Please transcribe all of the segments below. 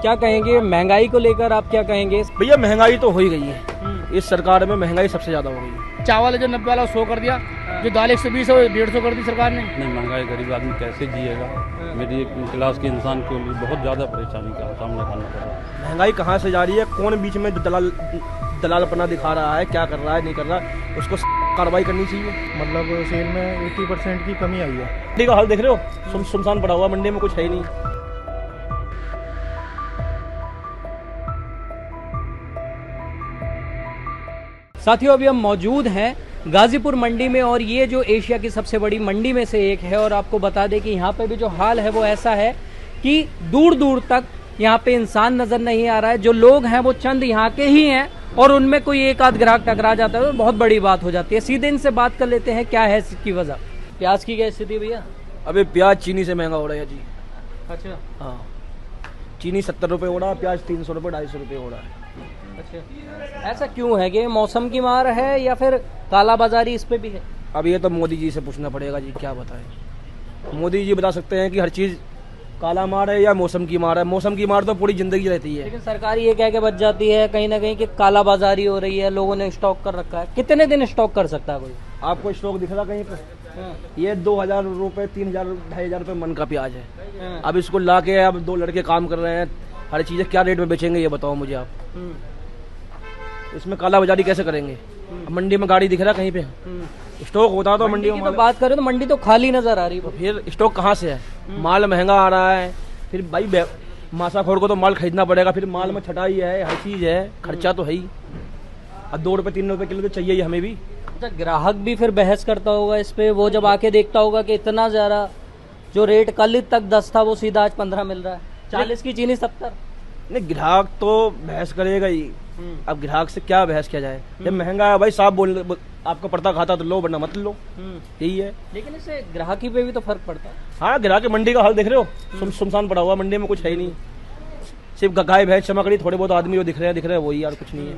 क्या कहेंगे महंगाई को लेकर, आप क्या कहेंगे? भैया महंगाई तो हो ही गई है, इस सरकार में महंगाई सबसे ज्यादा हो गई है। चावल जो 90 वाला 100 कर दिया, जो दाल 120 है 150 कर दी सरकार ने। नहीं, महंगाई गरीब आदमी कैसे जिएगा? मेरी एक क्लास के इंसान के लिए बहुत ज़्यादा परेशानी का सामना करना पड़ रहा है। महंगाई कहाँ से जा रही है? कौन बीच में दलालपना दिखा रहा है, क्या कर रहा है, नहीं कर रहा, उसको कार्रवाई करनी चाहिए। मतलब सेल में 80% की कमी आई है। मंडी का हाल देख रहे हो, सुनसान पड़ा हुआ, मंडी में कुछ है ही नहीं। साथियों, अभी हम मौजूद हैं गाजीपुर मंडी में और ये जो एशिया की सबसे बड़ी मंडी में से एक है। और आपको बता दें कि यहाँ पे भी जो हाल है वो ऐसा है कि दूर दूर तक यहाँ पे इंसान नजर नहीं आ रहा है। जो लोग हैं वो चंद यहाँ के ही हैं और उनमें कोई एक आध ग्राहक टकरा जाता है तो बहुत बड़ी बात हो जाती है। सीधे इनसे बात कर लेते हैं, क्या है इसकी वजह। प्याज की क्या स्थिति भैया? अबे प्याज चीनी से महंगा हो रहा है जी। अच्छा, हाँ, चीनी 70 रुपये हो रहा, प्याज 300 रुपये 250 रुपये हो रहा है। अच्छा, ऐसा क्यों है कि मौसम की मार है या फिर कालाबाजारी इस पे भी है? अब ये तो मोदी जी से पूछना पड़ेगा जी, क्या बताएं। मोदी जी बता सकते हैं कि हर चीज़ काला मार है या मौसम की मार है। मौसम की मार तो पूरी जिंदगी रहती है, लेकिन सरकार ये कह के बच जाती है कहीं ना कहीं कि कालाबाजारी हो रही है, लोगों ने स्टॉक कर रखा है। कितने दिन स्टॉक कर सकता है कोई? आपको स्टॉक दिख रहा कहीं पे? ये 2000 रुपये 3000 2500 रुपये मन का प्याज है। अब इसको ला के अब 2 लड़के काम कर रहे हैं, हर चीज़ें क्या रेट में बेचेंगे ये बताओ मुझे आप। इसमें कालाबाजारी कैसे करेंगे? मंडी में गाड़ी दिख रहा कहीं पे? स्टॉक होता तो मंडी में तो बात करें तो मंडी तो खाली नजर आ रही है। फिर स्टॉक कहाँ से है? माल महंगा आ रहा है, फिर भाई मासाखोर को तो माल खरीदना पड़ेगा, फिर माल में छटाई है, हर चीज़ है, खर्चा तो है ही। अब 2 रुपये 3 रुपये किलो तो चाहिए ही हमें भी। अच्छा, ग्राहक भी फिर बहस करता होगा इस पे। वो जब आके देखता होगा कि इतना ज़्यादा जो रेट कल तक 10 था वो सीधा आज 15 मिल रहा है, 40 की चीनी 70। नहीं, ग्राहक तो बहस करेगा ही। अब ग्राहक से क्या बहस किया जाए? जब महंगा है भाई, साहब बोल आपको पड़ता खाता तो लो, वरना मत लो, यही है। लेकिन इससे ग्राहकी पे भी तो फर्क पड़ता है। हाँ, ग्राहक मंडी का हाल देख रहे हो, सुनसान पड़ा हुआ, मंडी में कुछ है ही नहीं। सिर्फ गाय भैंस चमक रही, थोड़े बहुत आदमी जो दिख रहे हैं वही, यार कुछ नहीं है।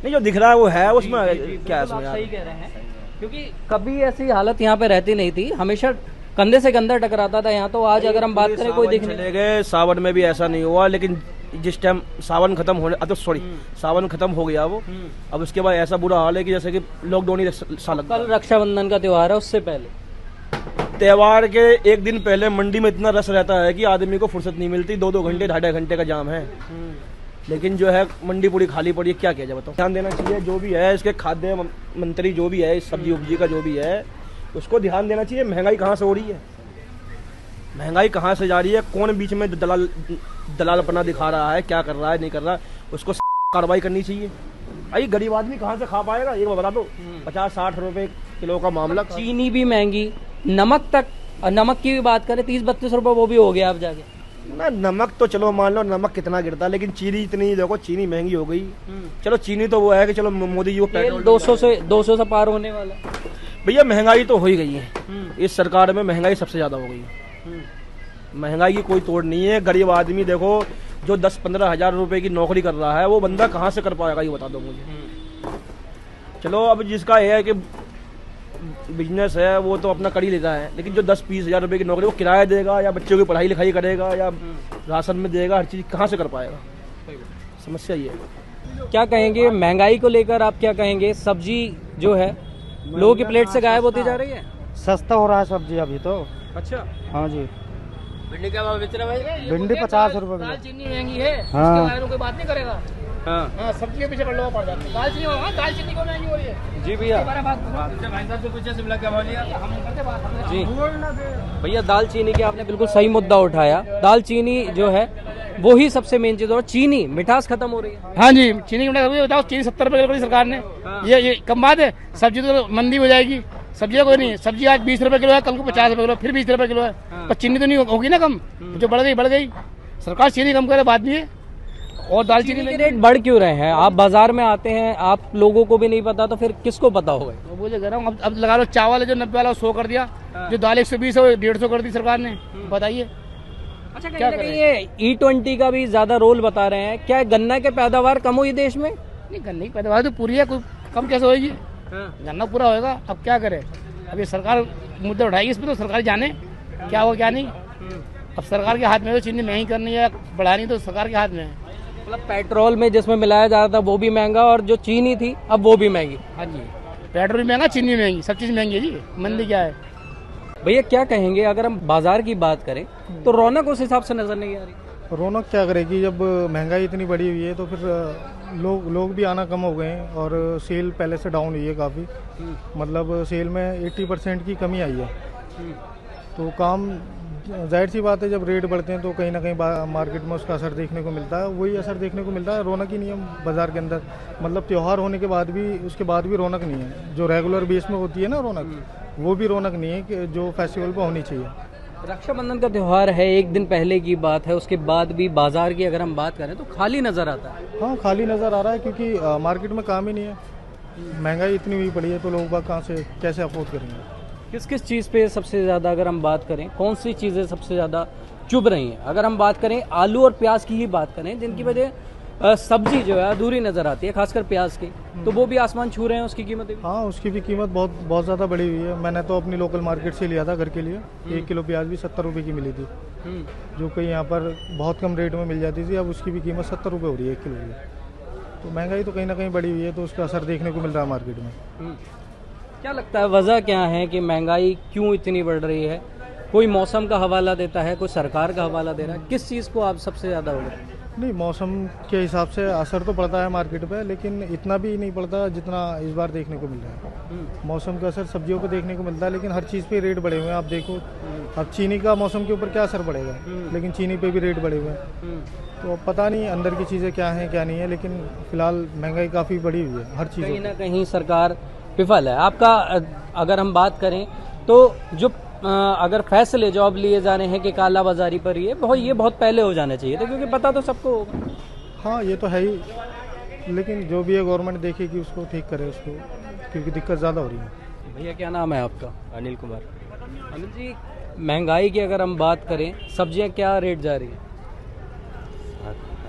नहीं, जो दिख रहा है वो है, उसमें क्या है? सही कह रहे हैं, क्योंकि कभी ऐसी हालत यहाँ पे रहती नहीं थी, हमेशा कंधे से कंधा टकराता था यहाँ। तो आज अगर हम बात करें, कोई दिखने चले गए, सावन में भी ऐसा नहीं हुआ, लेकिन जिस टाइम सावन खत्म होने सावन खत्म हो गया वो, अब उसके बाद ऐसा बुरा हाल है कि जैसे कि लॉकडाउन ही सा लगता है। कल रक्षाबंधन का त्योहार है, उससे पहले त्योहार के एक दिन पहले मंडी में इतना रस रहता है कि आदमी को फुर्सत नहीं मिलती। 2-2 घंटे 2.5 घंटे का जाम है, लेकिन जो है मंडी पूरी खाली पड़ी है। क्या किया जाए बताओ? ध्यान देना चाहिए, जो भी है इसके खाद्य मंत्री जो भी है, इस सब्जी उब्जी का जो भी है, उसको ध्यान देना चाहिए। महंगाई कहाँ से हो रही है? महंगाई कहाँ से जा रही है? कौन बीच में दलालपना दिखा रहा है, क्या कर रहा है, नहीं कर रहा, उसको कार्रवाई करनी चाहिए। भाई गरीब आदमी कहाँ से खा पाएगा ये बता दो। 50-60 रुपए किलो का मामला। चीनी भी महंगी, नमक तक, नमक की भी बात करें 30-32 रुपए वो भी हो गया अब जाके ना। नमक तो चलो मान लो नमक कितना गिरता है, लेकिन चीनी इतनी देखो, चीनी महंगी हो गई। चलो चीनी तो वो है कि चलो मोदी जी को पेट्रोल 200 से पार होने वाला। भैया महंगाई तो हो ही गई है, इस सरकार में महंगाई सबसे ज्यादा हो गई। महंगाई की कोई तोड़ नहीं है। गरीब आदमी देखो, जो 10-15 हजार रुपए की नौकरी कर रहा है, वो बंदा कहाँ से कर पाएगा ये बता दो मुझे। चलो अब जिसका है कि बिजनेस है वो तो अपना कर ही लेता है, लेकिन जो 10-20 हजार रुपए की नौकरी, वो किराया देगा या बच्चों की पढ़ाई लिखाई करेगा या राशन में देगा, हर चीज कहाँ से कर पाएगा? समस्या ये है। क्या कहेंगे महंगाई को लेकर, आप क्या कहेंगे? सब्जी जो है लोगों की प्लेट से गायब होती जा रही है। सस्ता हो रहा है सब्जी अभी तो। अच्छा, हाँ जी। भिंडी क्या भाव बेच रहे भाई? भिंडी 50 रुपए दाल चीनी महंगी है, हाँ। इसके बारे में कोई बात नहीं करेगा। हाँ, सब्जी के पीछे पड़ पड़ जाता है। दाल चीनी को महंगी हो रही है जी भैया। भाई साहब से पूछे शिमला क्या भाव लिया, हम करते बात जी भैया। दाल चीनी के आपने बिल्कुल सही मुद्दा उठाया। दाल चीनी जो है वो ही सबसे मेन चीज, और चीनी मिठास खत्म हो रही है। हाँ जी, चीनी की मिठास बताओ, चीनी 70 रुपए किलो सरकार ने। ये कम बात है? सब्जी तो मंदी हो जाएगी, सब्जी कोई नहीं। सब्जी आज 20 रुपए किलो है, कल को 50 रुपए किलो, फिर 20 रुपए किलो है, पर चीनी तो नहीं होगी ना कम। जो बढ़ गई। सरकार चीनी कम करे, बात नहीं है। और दाल चीनी के रेट बढ़ क्यों रहे हैं? आप बाजार में आते हैं, आप लोगों को भी नहीं पता, तो फिर किसको पता होगा? वो जो कह रहा हूँ, अब लगा लो चावल है जो 90 वाला 100 कर दिया, जो दाल 120 है 150 कर दी सरकार ने। बताइए। अच्छा, क्या करें? ये E20 का भी ज्यादा रोल बता रहे हैं। क्या गन्ना के पैदावार कम हुई देश में? नहीं, गन्ने की पैदावार तो पूरी है, कोई कम कैसे होगी? गन्ना पूरा होगा। अब क्या करे? अब ये सरकार मुद्दा उठाएगी इसमें, तो सरकार जाने क्या होगा क्या नहीं। अब सरकार के हाथ में तो चीनी महंगी करनी है बढ़ानी तो सरकार के हाथ में है। मतलब पेट्रोल में जिसमें मिलाया जा रहा था वो भी महंगा और जो चीनी थी अब वो भी महंगी। हाँ जी, पेट्रोल भी महंगा, चीनी महंगी, सब चीज़ महंगी है जी। मंदी क्या है भैया क्या कहेंगे, अगर हम बाजार की बात करें तो रौनक उस हिसाब से नजर नहीं आ रही। रौनक क्या करेगी जब महंगाई इतनी बढ़ी हुई है, तो फिर लोग भी आना कम हो गए हैं और सेल पहले से डाउन हुई है काफ़ी। मतलब सेल में 80% की कमी आई है। तो काम जाहिर सी बात है, जब रेट बढ़ते हैं तो कहीं ना कहीं मार्केट में उसका असर देखने को मिलता है। वही असर देखने को मिलता है, रौनक ही नहीं है बाज़ार के अंदर। मतलब त्यौहार होने के बाद भी उसके बाद भी रौनक नहीं है। जो रेगुलर बेस में होती है ना रौनक, वो भी रौनक नहीं है कि जो फेस्टिवल पर होनी चाहिए। रक्षाबंधन का त्योहार है, एक दिन पहले की बात है, उसके बाद भी बाजार की अगर हम बात करें तो खाली नजर आता है। हाँ, खाली नज़र आ रहा है क्योंकि मार्केट में काम ही नहीं है। महंगाई इतनी हुई पड़ी है तो लोग बाग कहाँ से कैसे अफोर्ड करेंगे। किस किस चीज़ पे सबसे ज़्यादा अगर हम बात करें, कौन सी चीज़ें सबसे ज़्यादा चुभ रही हैं? अगर हम बात करें आलू और प्याज की ही बात करें, जिनकी वजह सब्जी जो है अधूरी नज़र आती है, खासकर प्याज की, तो वो भी आसमान छू रहे हैं उसकी कीमतें भी। हाँ, उसकी भी कीमत बहुत ज़्यादा बढ़ी हुई है। मैंने तो अपनी लोकल मार्केट से लिया था घर के लिए। 1 किलो प्याज भी 70 रुपये की मिली थी, जो कि यहाँ पर बहुत कम रेट में मिल जाती थी। अब उसकी भी कीमत 70 रुपये हो रही है 1 किलो की। तो महंगाई तो कहीं ना कहीं बढ़ी हुई है, तो उसका असर देखने को मिल रहा है मार्केट में। क्या लगता है वजह क्या है कि महंगाई क्यों इतनी बढ़ रही है? कोई मौसम का हवाला देता है, कोई सरकार का हवाला दे रहा है, किस चीज़ को आप सबसे ज़्यादा हो? नहीं, मौसम के हिसाब से असर तो पड़ता है मार्केट पे, लेकिन इतना भी नहीं पड़ता जितना इस बार देखने को मिल रहा है। मौसम का असर सब्जियों पे देखने को मिलता है, लेकिन हर चीज़ पे रेट बढ़े हुए हैं। आप देखो, अब चीनी का मौसम के ऊपर क्या असर पड़ेगा, लेकिन चीनी पे भी रेट बढ़े हुए हैं। तो अब पता नहीं अंदर की चीज़ें क्या हैं क्या नहीं है, लेकिन फिलहाल महंगाई काफ़ी बढ़ी हुई है हर चीज़। कहीं ना कहीं सरकार विफल है। आपका अगर हम बात करें तो जो अगर फैसले जो अब लिए जा रहे हैं कि काला बाजारी पर ये बहुत पहले हो जाना चाहिए था, क्योंकि पता तो सबको होगा। हाँ, ये तो है ही, लेकिन जो भी है गवर्नमेंट देखेगी उसको ठीक करे उसको, क्योंकि दिक्कत ज़्यादा हो रही है। भैया क्या नाम है आपका? अनिल कुमार। अनिल जी, महंगाई की अगर हम बात करें, सब्जियां क्या रेट जा रही है?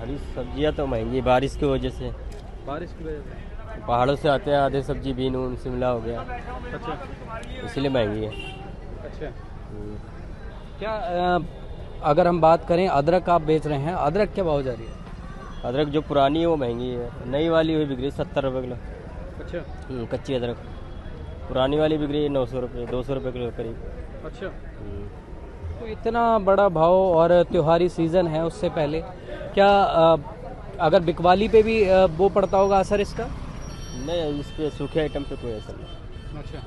हरी सब्जियां तो महंगी बारिश की वजह से। बारिश की वजह से पहाड़ों से आते हैं आधे सब्जी, बीन ऊन शिमला हो गया, अच्छा, इसलिए महंगी है। अच्छा। क्या अगर हम बात करें, अदरक आप बेच रहे हैं, अदरक क्या भाव जा रही है? अदरक जो पुरानी है वो महंगी है, नई वाली हुई बिक रही 70 रुपये किलो। अच्छा। कच्ची अदरक पुरानी वाली बिक रही है 900 रुपये 200 रुपये किलो करीब। अच्छा। तो इतना बड़ा भाव, और त्योहारी सीज़न है, उससे पहले क्या अगर बिकवाली पे भी वो पड़ता होगा असर इसका? नहीं, इस पे सूखे आइटम पे कोई असर नहीं। अच्छा।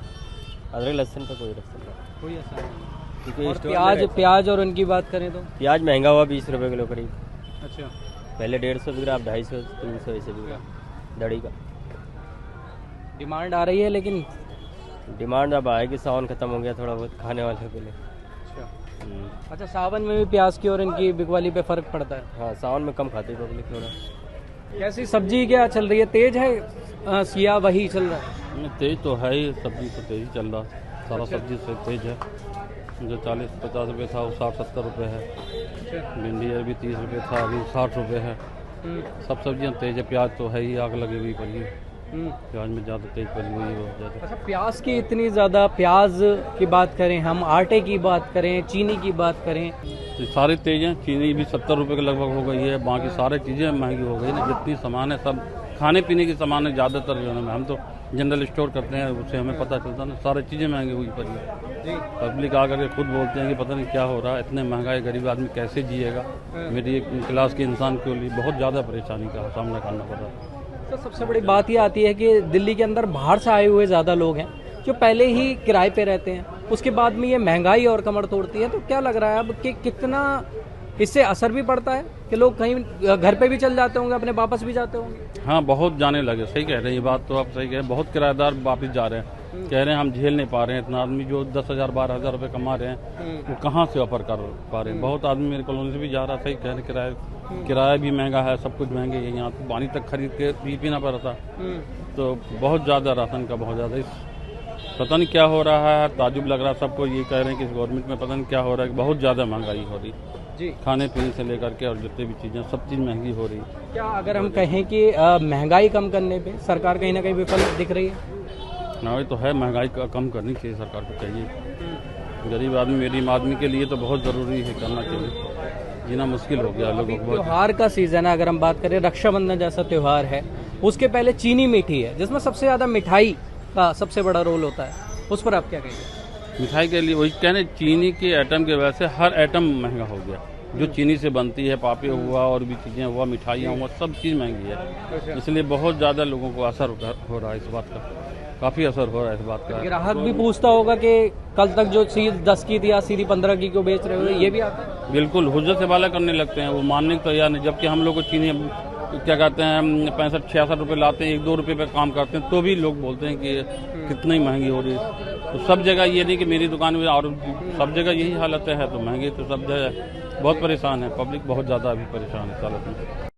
अदरक लहसुन पे कोई असर नहीं, कोई असर नहीं। क्योंकि और स्टोर प्याज और उनकी बात करें तो प्याज महंगा हुआ 20 रुपये किलो करीब। अच्छा। पहले 150 बिक रहा, अब 250 300 ऐसे बिक रहा दड़ी का। डिमांड आ रही है, लेकिन डिमांड अब आएगी, सावन खत्म हो गया, थोड़ा बहुत खाने वाले के लिए। अच्छा, सावन में भी प्याज की और इनकी बिकवाली पे फर्क पड़ता है? हाँ, सावन में कम खाती है पब्लिक थोड़ा। कैसी सब्जी क्या चल रही है, तेज है या वही चल रहा है? तेज तो है ही, सब्जी तो तेज ही चल रहा, सारा सब्जी से तेज है। जो 40-50 रुपये था वो 60-70 रुपये है। भिंडी अभी 30 रुपये था, अभी 60 रुपये है। सब सब्जियां तेज है। प्याज तो है ही, आग लगी हुई पड़ी है, प्याज में ज़्यादा तेज पड़ी हुई है बहुत ज़्यादा। अच्छा, प्याज की इतनी ज़्यादा, प्याज की बात करें हम, आटे की बात करें, चीनी की बात करें, तो सारे तेज हैं। चीनी भी 70 रुपये के लगभग हो गई है, बाकी सारी चीज़ें महंगी हो गई ना। जितनी सामान है सब खाने पीने की सामान है ज़्यादातर, जो है हम तो जनरल स्टोर करते हैं, उससे हमें पता चलता है ना, सारी चीज़ें महंगी हुई पड़ी है। पब्लिक आकर के खुद बोलते हैं कि पता नहीं क्या हो रहा है, इतने महंगाई, गरीब आदमी कैसे जिएगा। मेरी क्लास के इंसान के लिए बहुत ज़्यादा परेशानी का सामना करना पड़ रहा है। तो सबसे बड़ी बात ये आती है कि दिल्ली के अंदर बाहर से आए हुए ज़्यादा लोग हैं जो पहले ही किराए पे रहते हैं, उसके बाद में ये महंगाई और कमर तोड़ती है। तो क्या लग रहा है अब कि कितना इससे असर भी पड़ता है कि लोग कहीं घर पे भी चल जाते होंगे, अपने वापस भी जाते होंगे? हाँ, बहुत जाने लगे। सही कह रहे हैं, ये बात तो आप सही कह रहे हैं। बहुत किराएदार वापस जा रहे हैं, कह रहे हैं हम झेल नहीं पा रहे हैं। इतना आदमी जो 10,000-12,000 रुपये कमा रहे हैं वो कहाँ से ऑफर कर पा रहे हैं। बहुत आदमी मेरे कॉलोनी से भी जा रहा, सही कह रहे, किराया भी महंगा है, सब कुछ महंगे है। यहाँ तो पानी तक खरीद के पीना पड़ता, तो बहुत ज़्यादा राशन का बहुत ज़्यादा पता नहीं क्या हो रहा है। ताजुब लग रहा है सबको, ये कह रहे हैं कि इस गवर्नमेंट में पता नहीं क्या हो रहा है, बहुत ज़्यादा महंगाई हो रही जी, खाने पीने से लेकर के और जितने भी चीज़ें, सब चीज़ महंगी हो रही है। क्या अगर हम कहें कि महंगाई कम करने पे सरकार कहीं ना कहीं विफल दिख रही है? हाँ, ये तो है, महंगाई कम करनी चाहिए, सरकार को चाहिए। गरीब आदमी मेरी आदमी के लिए तो बहुत ज़रूरी है, करना चाहिए, जीना मुश्किल हो गया लोगों को बहुत। त्योहार का सीजन है, अगर हम बात करें रक्षाबंधन जैसा त्योहार है, उसके पहले चीनी मीठी है जिसमें सबसे ज़्यादा मिठाई का सबसे बड़ा रोल होता है, उस पर आप क्या कहेंगे? मिठाई के लिए वही कहने, चीनी के आइटम की वजह से हर आइटम महंगा हो गया। जो चीनी से बनती है, पापे हुआ और भी चीज़ें हुआ, मिठाइयाँ हुआ, सब चीज़ महंगी है। इसलिए बहुत ज़्यादा लोगों को असर हो रहा है इस बात का, काफ़ी असर हो रहा है इस बात का। ग्राहक भी पूछता होगा कि कल तक जो चीज़ 10 की थी आज सीधी 15 की क्यों बेच रहे हो, ये भी आता है? बिल्कुल हुज्जत से वाला करने लगते हैं, वो मानने को तैयार नहीं। जबकि हम लोग को चीनी क्या कहते हैं 65-66 रुपये लाते हैं, 1-2 रुपये पे काम करते हैं, तो भी लोग बोलते हैं कि कितनी महंगी हो रही है। तो सब जगह ये नहीं कि मेरी दुकान में, और सब जगह यही हालत है, तो महंगी तो सब जगह बहुत परेशान है, पब्लिक बहुत ज़्यादा अभी परेशान है हालत में।